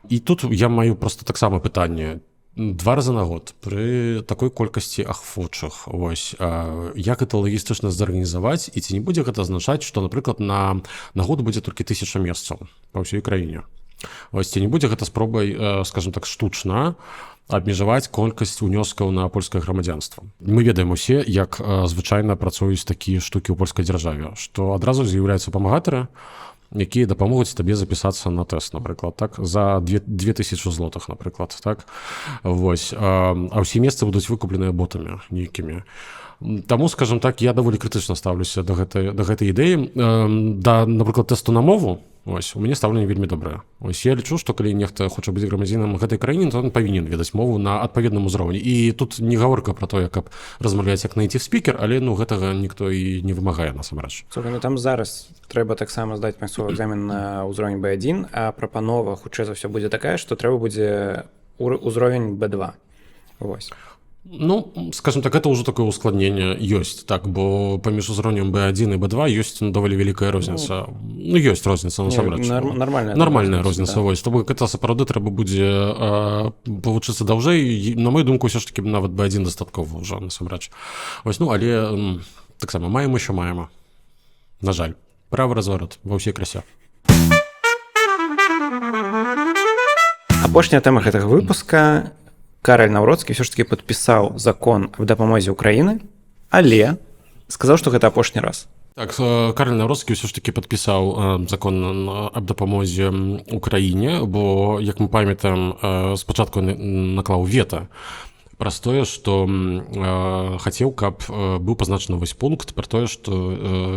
І тут я маю проста таксама пытанне. 2 разы на год пры такой колькасці ахвочых, вось, як гэта лагістычна зарганізаваць і ці не будзе гэта азначаць, што, напрыклад, на год будзе толькі 1000 месцаў па ўсёй краіне. Вось, ці не будзе гэта спробай, скажем так, штучна абмежаваць колькасць унёскаў на польскае грамадзянства. Мы ведаем усе, як звычайна працуюць такія штукі ў польскай дзяржаве, што адразу з'яўляюцца памагатары, якія дапамогуць табе запісацца на тэст, напрыклад, так, за 2000 злотых, напрыклад, так. Вось, а ўсе месцы будуць выкупленыя ботамі нейкімі. Таму, скажем так, я даволі крытычна ставлюся да гэтай ідэі. Да, напрыклад, тэсту на мову, ось, у мяне стаўленне вельмі добрае. Ось, я лічу, што калі нехта хоча быць грамадзянінам гэтай краіны, то ён павінен ведаць мову на адпаведным узроўні. І тут не гаворка пра тое, каб размаўляць як native speaker, але гэтага ніхто і не вымагае насамрэч. Слухай, там зараз трэба таксама здаць майстровы экзамен на ўзровень B1, а прапанова хутчэй за ўсё будзе такая, што трэба будзе ўзровень B2. Вось. Скажем так, это ўжо такое ускладненне ёсць, так, бо паміж узроўнем B1 і B2 ёсць даволі вялікая розніца. Ёсць розніца, насамрэч. Нармальная розніца, вось. То бок гэта сапраўды трэба будзе павучыцца даўжэй. На мою думку, ўсё ж такі нават B1 дастаткова ўжо, насамрэч. Вось, але таксама маем ещё маем. На жаль. Правы разварот ва ўсей красе. Апошняя тэма гэтага выпуска. Караль Наўроцкі ўсё ж такі падпісаў закон аб дапамозе Украіны, але сказаў, што гэта апошні раз. Так, Караль Наўроцкі ўсё ж такі падпісаў закон аб дапамозе Украіне, бо, як мы памятаем, спачатку наклаў вета праз тое, што хацеў, каб быў пазначаны вось пункт пра тое, што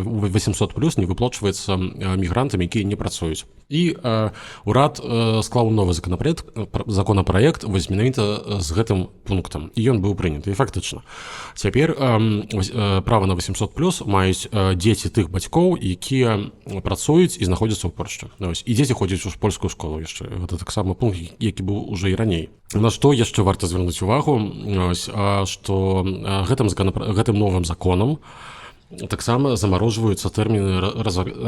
800+ не выплачваецца мігрантам, якія не працуюць. І ўрад склаў новы законапраект вось менавіта з гэтым пунктам. І ён быў прыняты. І фактычна. Цяпер права на 800+ маюць дзеці тых бацькоў, якія працуюць і знаходзяцца ў Польшчы. І дзеці ходзяць у польскую школу яшчэ. Гэта таксама пункт, які быў уже і раней. На што яшчэ варта звярнуць увагу, што гэтым новым законам таксама замарожваюцца тэрміны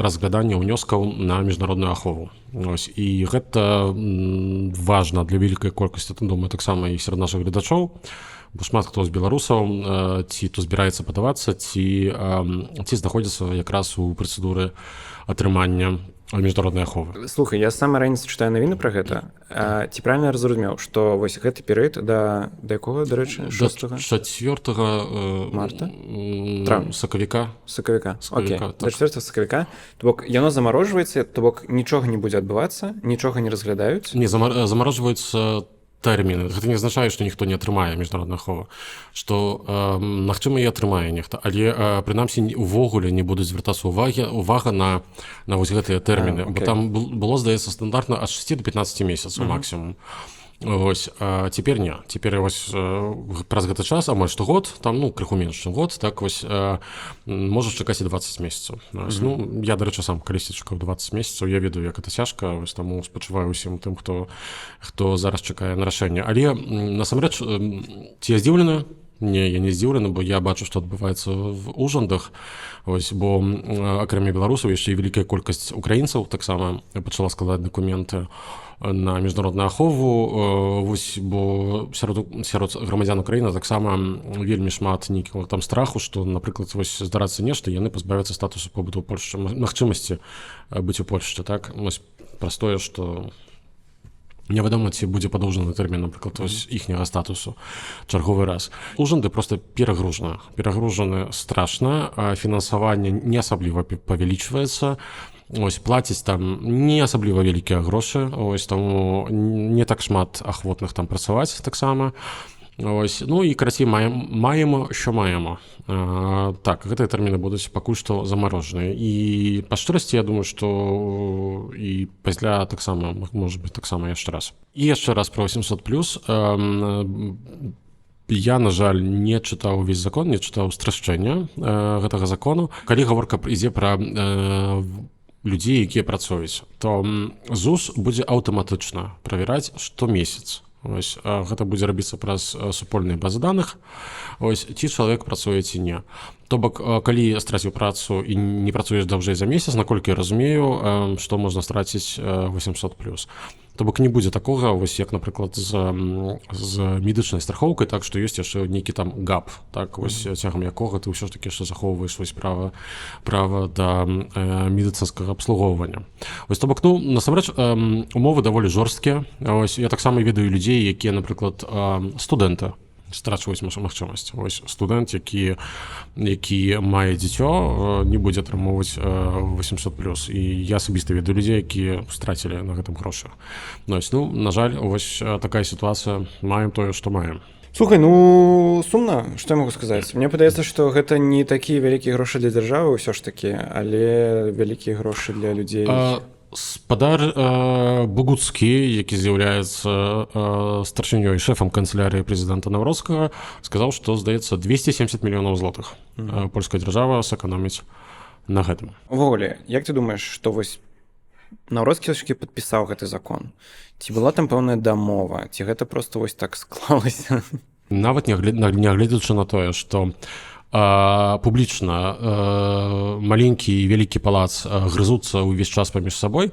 разглядання ўнёскаў на міжнародную ахову. І гэта важна для вялікай колькасці, думаю, таксама і сярод нашых гледачоў, бо шмат хто з беларусаў ці то збіраецца падавацца, ці знаходзіцца якраз у працэдуры атрымання міжнароднай аховы. Слухай, я самая раніца чытаю навіны пра гэта. Ці правільна я зразумеў, што вось гэты перыяд да якога, дарэчы, 4 марта? Сакавіка. Окей, да 4 сакавіка. То бок яно замарожваецца, то бок нічога не будзе адбывацца, нічога не разглядаюць? Не, замарожваюцца тэрміны. Гэта не азначае, што ніхто не атрымае міжнародную ахову. Што, магчыма, і атрымае нехта, але, прынамсі, увогуле не будуць звяртацца увага на вось гэтыя тэрміны. Бо там было, здаецца, стандартна ад 6 до 15 месяцаў максімум. Вось, цяпер не. Цяпер вось праз гэты час, амаль што год, там, крыху менш, чым год, так вось можаш чакаць і 20 месяцаў. Я, дарэчы, сам калісьці чакаў 20 месяцаў, я ведаю, як гэта цяжка, вось таму спачуваю ўсім тым, хто зараз чакае на рашэнне. Але, насамрэч, ці я здзіўлены? Не, я не здзіўлены, бо я бачу, што адбываецца в ужандах, вось, бо акрамя беларусаў яшчэ і вялікая колькасць украінцаў таксама пачала складаць дакументы на міжнародную ахову, вось, бо сярод грамадзян Украіны таксама вельмі шмат нейкага там страху, што, напрыклад, вось здарацца нешта, яны пазбавяцца статусу побыту ў Польшчы, магчымасці быць у Польшчы, так, вось, праз тое, што Невядома, ці будзе падоўжаны тэрмін, напрыклад, іхняга статусу чарговы раз. Ужынды проста перагружаны страшна, фінансаванне не асабліва павялічваецца, плаціць там не асабліва вялікія грошы, таму не так шмат ахвотных там працаваць таксама. Ну і карацей маем, що маємо. Так, гэтыя тэрміны будуць пакуль што замарожаныя. І па шчырасці, я думаю, што і пасля таксама, можа быць, таксама яшчэ раз. І яшчэ раз про 800+. Я, на жаль, не чытаў увесь закон, не чытаў страшчэння гэтага закону. Калі гаворка ідзе пра людзей, якія працуюць, то ЗУС будзе аўтаматычна правяраць штомесяц. Гэта будзе рабіцца праз супольныя базы даных, ці чалавек працуе ці не. То бок, калі страціў працу і не працуеш даўжэй за месяц, наколькі я разумею, што можна страціць 800+. То бок не будзе такога, як, напрыклад, з медычнай страхоўкай, так, што ёсць яшчэ нейкі там гап, так, цягам якога ты ўсё ж такі захоўваеш права да медыцынскага абслугоўвання. То бок, насамрэч, умовы даволі жорсткія. Я таксама ведаю людзей, якія, напрыклад, студэнты страчваюць магчымасць. Студэнт, які мае дзіцё, не будзе атрымоўваць 800+. І я асабіста ведаю людзей, якія страцілі на гэтым грошы. На жаль, такая сітуацыя, маем тое, што маем. Слухай, сумна, што я могу сказаць? Мне падаецца, што гэта не такія вялікія грошы для дзяржавы ўсё ж такі, але вялікія грошы для людзей. Спадар Бугуцкі, які з'яўляецца старшынёй шэфам канцылярыі прэзідэнта Наўроцкага, сказаў, што, здаецца, 270 мільёнаў злотых польская дзяржава сэканоміць на гэтым. Увогуле, як ты думаеш, што Наўроцкі ўсё-такі падпісаў гэты закон? Ці была там пэўная дамова? Ці гэта проста так склалася? Нават нягледзячы на тое, што публічна маленькі і вялікі палац грызуцца ўвесь час паміж сабой,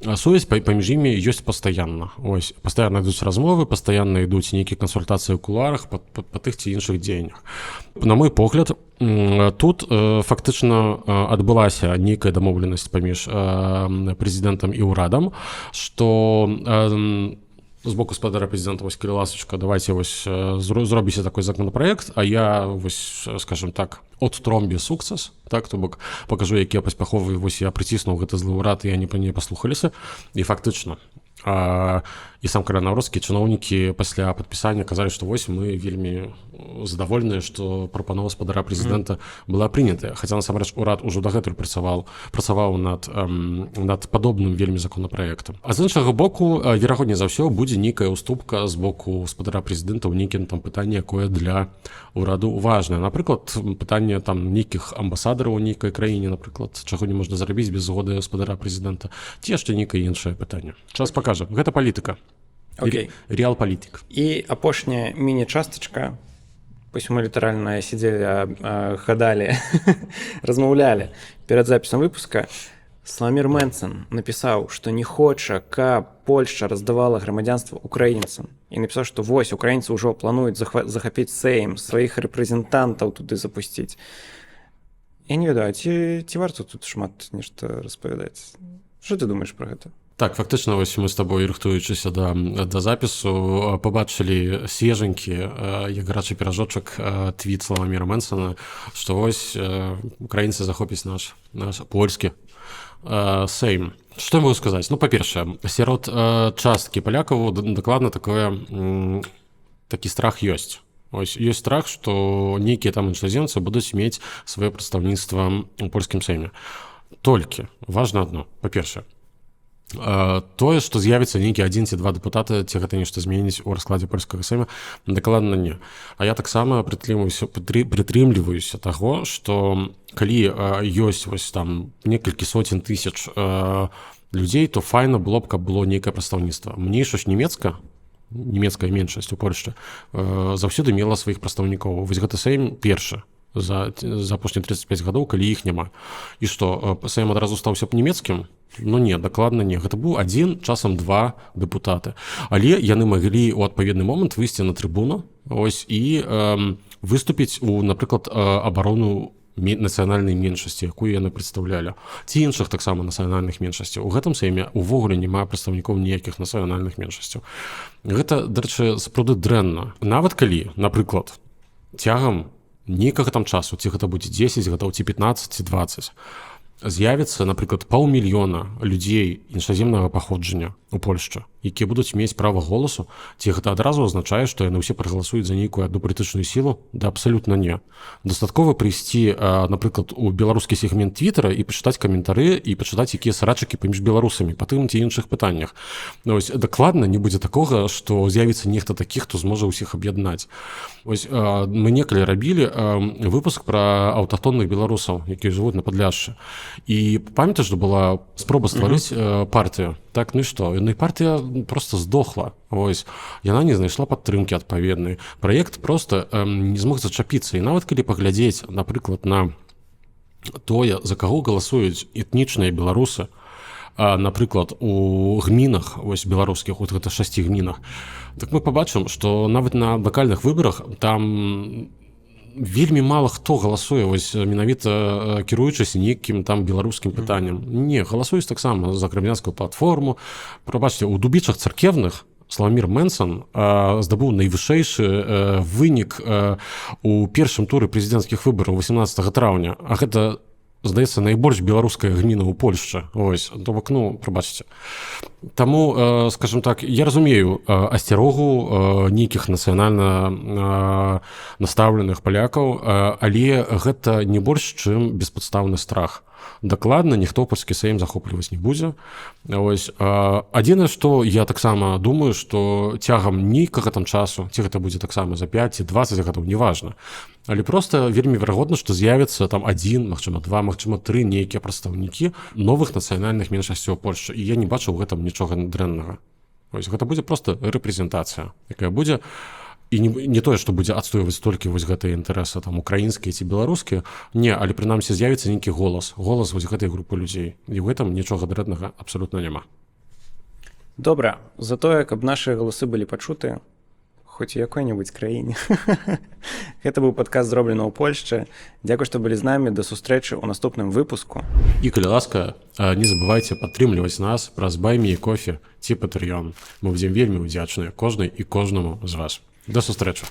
сувязь паміж імі ёсць пастаянна. Пастаянна ідуць размовы, пастаянна ідуць нейкія кансультацыі ў кулуарах па тых ці іншых дзеяннях. На мой погляд, тут фактычна адбылася нейкая дамоўленасць паміж прэзідэнтам і ўрадам, што з боку спадара прэзідэнта, калі ласачка, давайте зробіце такой законопроект, а я, скажем так, адтромбе сукцэс, так, то бок пакажу, якія паспяховыя, я прыціснуў гэты злы ўрад, і яны не паслухаліся, і фактычна і сам каля Наўроцкі, чыноўнікі пасля падпісання казалі, што мы вельмі задаволеныя, што прапанова спадара прэзідэнта была прынятая, хаця насамрэч урад ужо дагэтуль працаваў над падобным вельмі законапраектам. А з іншага боку, верагодней за ўсё, будзе нейкая ўступка з боку спадара прэзідэнта ў нейкім там пытанні, якое для ўраду важнае. Напрыклад, пытанне там нейкіх амбасадараў у нейкай краіне, напрыклад, чаго не можна зрабіць без згоды спадара прэзідэнта, ці яшчэ нейкае іншае пытанне. Час пакажа. Гэта палітыка. Реал-палітик. І апошняя міні-частачка. Пусть мы літаральна сидзелі, гадалі, размаўлялі перад запісам выпуска. Славомір Менцен напісаў, што не хоча, каб Польшча раздавала грамадзянства украінцам. І напісаў, што украінцы ўжо плануюць захапіць Сейм, сваіх рэпрэзентантаў туды запусціць. Я не ведаю, ці варта тут шмат нешта распавядаць? Што ты думаеш пра гэта? Так, фактычна, мы з табой, рыхтуючыся да запісу, пабачылі свеженькі, як гарачы піражочак, твіт Славоміра Менцена, што украінцы захопяць наш польскі Сейм. Што я могу сказаць? Па-першае, сярод часткі палякаў дакладна такі страх ёсць. Ёсць страх, што нейкія там іншаземцы будуць мець сваё прадстаўніцтва ў польскім Сейме. Толькі важна адно. Па-першае, тое, што з'явіцца нейкі 1 ці 2 дэпутаты, ці гэта нешта зменіць у раскладзе польскага Сейма, дакладна не. А я таксама прытрымліваюся таго, што калі ёсць там некалькі соцень тысяч людзей, то файна было б, каб было нейкае прадстаўніцтва. Мniejszość нямецкая меншасць у Польшчы заўсёды мела сваіх прадстаўнікоў. Гэта Сейм першы за апошнія 35 гадоў, калі іх няма. І што, Сейм адразу стаўся б нямецкім? Не, дакладна не. Гэта быў 1, часам 2 дэпутаты. Але яны маглі ў адпаведны момант выйсці на трыбуну і выступіць у, напрыклад, абарону нацыянальнай меншасці, якую яны прадстаўлялі, ці іншых таксама нацыянальных меншасцяў. У гэтым сейме увогуле няма прадстаўнікоў ніякіх нацыянальных меншасцяў. Гэта, дарэчы, сапраўды дрэнна. Нават калі, напрыклад, цягам нейкага там часу, ці гэта будзе 10 гадоў, ці 15, ці 20, з'явіцца, напрыклад, 500 000 людзей іншаземнага паходжання у Польшчы, якія будуць мець права голасу, ці гэта адразу азначае, што яны ўсе прагаласуюць за нейкую адну палітычную сілу? Да абсалютна не. Дастаткова прыйсці, напрыклад, у беларускі сегмент Твіттера і пачытаць каментары і пачытаць, якія сарачыкі паміж беларусамі па тым ці іншых пытаннях. Ось, дакладна не будзе такога, што з'явіцца нехта такі, хто зможа ўсіх аб'яднаць. Ось, мы некалі рабілі выпуск пра аўтахтонных беларусаў, якія жывуць на Падляшшы. І памятаеш, што была спроба стварыць партыю. Так, ну і што? Ну і партыя просто здохла. Ось, яна не знайшла падтрымкі адпаведнай. Праект просто не змог зачапіцца. І нават калі паглядзець, напрыклад, на тое, за каго галасуюць этнічныя беларусы, напрыклад, у гмінах, ось беларускіх, вот гэта 6 гмінах, так мы пабачым, што нават на лакальных выбарах там вельмі мала хто галасуе, вось менавіта кіруючыся нейкім там беларускім пытаннем. Не, галасуюць таксама за грамадзянскую платформу. Прабачце, у дубічах царкевных Славамір Мэнсон здабыў найвышэйшы вынік у першым туры прэзідэнцкіх выбараў 18 траўня, а гэта, здаецца, найбольш беларуская гміна ў Польшчы. Ось, то бок, ну, прабачце. Таму, скажем так, я разумею асцярогу нейкіх нацыянальна настаўленых палякаў, але гэта не больш, чым беспадстаўны страх. Дакладна ніхто польскі сейм захопліваць не будзе. Ось, адзінае, што я таксама думаю, што цягам нейкага там часу, ці гэта будзе таксама за 5 ці 20 гадоў, неважна, але проста вельмі верагодна, што з'явіцца там 1, магчыма 2, магчыма 3 нейкія прадстаўнікі новых нацыянальных меншасцяў Польшчы. І я не бачу ў гэтым нічога дрэннага. Ось, гэта будзе проста рэпрэзентацыя, якая будзе, і не тое, што будзе адстойваць толькі вось гэтыя інтарэсы там украінскія ці беларускія, не, але прынамсі з'явіцца нейкі голас вось гэтай групы людзей. І ў гэтым нічога дрэннага абсалютна няма. Добра, за тое, каб нашы галасы былі пачутыя, хоць у якой-небудзь краіне. Гэта быў падкаст зроблена ў Польшчы. Дзякуй, што былі з намі. Да сустрэчы ў наступным выпуску. І, калі ласка, не забывайце падтрымліваць нас праз Buy Me Coffee ці Patreon. Мы будзем вельмі ўдзячныя кожнай і кожнаму з вас. До сустрэчы.